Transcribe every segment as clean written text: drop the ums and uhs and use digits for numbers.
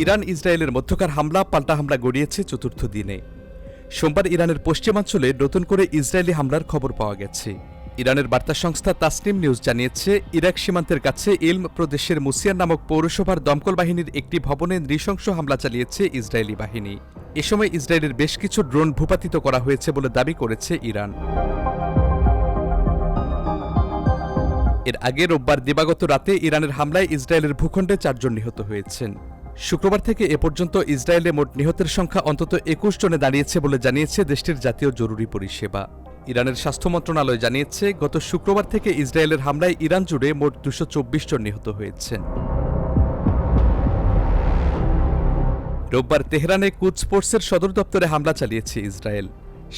Iran ইসরায়েলের মধ্যকার হামলা পাল্টা হামলা গড়িয়েছে চতুর্থ দিনে। সোমবার ইরানের পশ্চিমাঞ্চলে নতুন করে ইসরায়েলি হামলার খবর পাওয়া গেছে। ইরানের বার্তা সংস্থা তাসনিম নিউজ জানিয়েছে, ইরাক সীমান্তের কাছে ইলম প্রদেশের মুসিয়ান নামক পৌরসভার দমকল বাহিনীর একটি ভবনে নৃশংস হামলা চালিয়েছে ইসরায়েলি বাহিনী। এ সময় ইসরায়েলের বেশ কিছু ড্রোন ভূপাতিত করা হয়েছে বলে দাবি করেছে ইরান। এর আগে রোববার দিবাগত রাতে ইরানের হামলায় ইসরায়েলের ভূখণ্ডে 4 জন নিহত হয়েছেন। শুক্রবার থেকে এ পর্যন্ত ইসরায়েলে মোট নিহতের সংখ্যা অন্তত 21 জনে দাঁড়িয়েছে বলে জানিয়েছে দেশটির জাতীয় জরুরি পরিষেবা। ইরানের স্বাস্থ্য মন্ত্রণালয় জানিয়েছে, গত শুক্রবার থেকে ইসরায়েলের হামলায় ইরান জুড়ে মোট 224 জন নিহত হয়েছেন। রোববার তেহরানে কুদস স্পোর্টসের সদর দপ্তরে হামলা চালিয়েছে ইসরায়েল।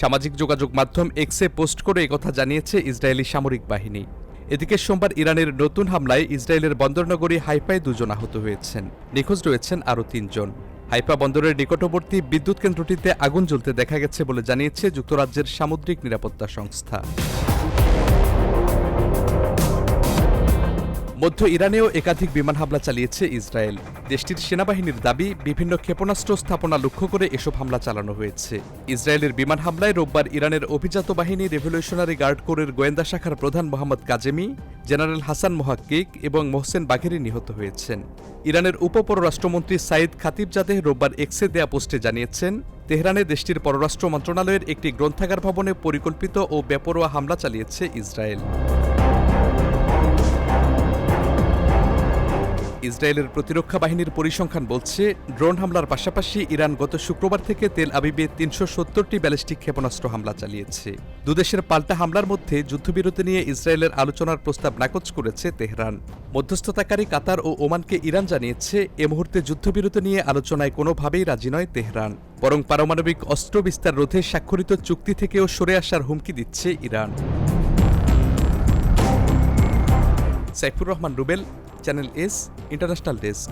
সামাজিক যোগাযোগ মাধ্যম এক্সে পোস্ট করে একথা জানিয়েছে ইসরায়েলি সামরিক বাহিনী। এদিকে সোমবার ইরানের নতুন হামলায় ইসরায়েলের বন্দরনগরী হাইফায় 2 জন আহত হয়েছেন। নিখোঁজ রয়েছেন আরও 3 জন। হাইফা বন্দরের নিকটবর্তী বিদ্যুৎ কেন্দ্রটিতে আগুন জ্বলতে দেখা গেছে বলে জানিয়েছে যুক্তরাজ্যের সামুদ্রিক নিরাপত্তা সংস্থা। মধ্য ইরানেও একাধিক বিমান হামলা চালিয়েছে ইসরায়েল। দেশটির সেনাবাহিনীর দাবি, বিভিন্ন ক্ষেপণাস্ত্র স্থাপনা লক্ষ্য করে এসব হামলা চালানো হয়েছে। ইসরায়েলের বিমান হামলায় রোববার ইরানের অভিজাত বাহিনী রেভলিউশনারি গার্ড কোরের গোয়েন্দা শাখার প্রধান মোহাম্মদ কাজেমি, জেনারেল হাসান মোহাক্কিক এবং মোহসেন বাঘেরি নিহত হয়েছেন। ইরানের উপপররাষ্ট্রমন্ত্রী সাইদ খাতিবজাদেহ রোববার এক্সে দেয়া পোস্টে জানিয়েছেন, তেহরানে দেশটির পররাষ্ট্র মন্ত্রণালয়ের একটি গ্রন্থাগার ভবনে পরিকল্পিত ও বেপরোয়া হামলা চালিয়েছে ইসরায়েল। ইসরায়েলের প্রতিরক্ষা বাহিনীর পরিসংখ্যান বলছে, ড্রোন হামলার পাশাপাশি ইরান গত শুক্রবার থেকে তেল আবিবে 370টি ব্যালিস্টিক ক্ষেপণাস্ত্র হামলা চালিয়েছে। দুদেশের পাল্টা হামলার মধ্যে যুদ্ধবিরতি নিয়ে ইসরায়েলের আলোচনার প্রস্তাব নাকচ করেছে তেহরান। মধ্যস্থতাকারী কাতার ও ওমানকে ইরান জানিয়েছে, এ মুহূর্তে যুদ্ধবিরতি নিয়ে আলোচনায় কোনোভাবেই রাজি নয় তেহরান, বরং পারমাণবিক অস্ত্র বিস্তার রোধে স্বাক্ষরিত চুক্তি থেকেও সরে আসার হুমকি দিচ্ছে Iran. Saifur Rahman Rubel, channel S, international desk.